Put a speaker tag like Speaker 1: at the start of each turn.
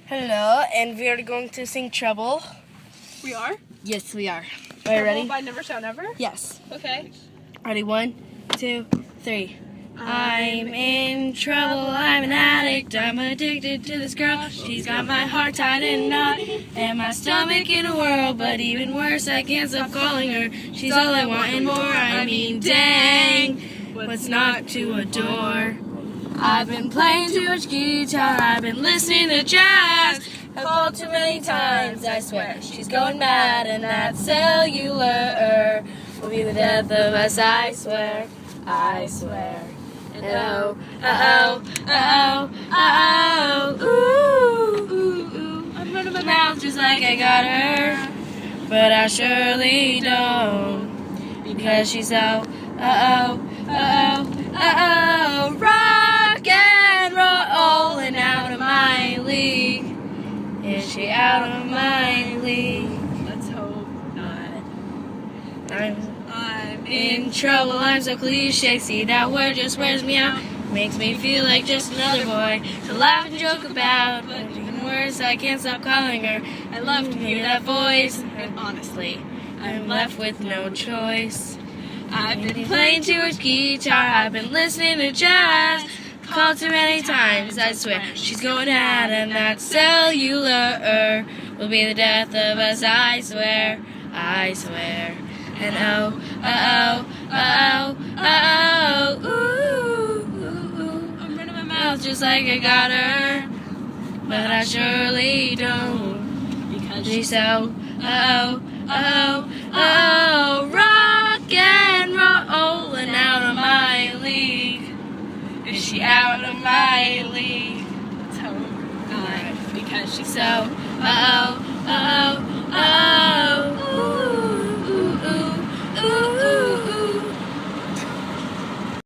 Speaker 1: Hello, and we are going to sing Trouble.
Speaker 2: We are?
Speaker 1: Yes, we are. Are you ready?
Speaker 2: By Never Shout Never?
Speaker 1: Yes.
Speaker 2: Okay.
Speaker 1: Ready? 1, 2, 3. I'm in trouble, I'm an addict, I'm addicted to this girl. She's got my heart tied in a knot, and my stomach in a whirl. But even worse, I can't stop calling her. She's all I want and more. I mean, dang, what's not to adore? I've been playing too much guitar, I've been listening to jazz. I've called too many times, I swear. She's going mad, and that cellular will be the death of us, I swear. I swear. And oh, ooh, ooh, ooh. I'm running my mouth just like I got her, but I surely don't, because she's so, rock and roll, and out of my league. Is she out of my league?
Speaker 2: Let's hope not.
Speaker 1: I'm in trouble, I'm so cliche. See, that word just wears me out. Makes me feel like just another boy to laugh and joke about. But even worse, I can't stop calling her. I love to hear that voice. And honestly, I'm left with no choice. I've been playing too much guitar, I've been listening to jazz. Called too many times, I swear. She's going out, and that cellular will be the death of us, I swear. I swear. And ooh, I'm running my mouth just like I got her, but I surely don't, because she's so, rock and roll, and out of my league. Is she out of my league?
Speaker 2: Let's hope not.
Speaker 1: Because she's so,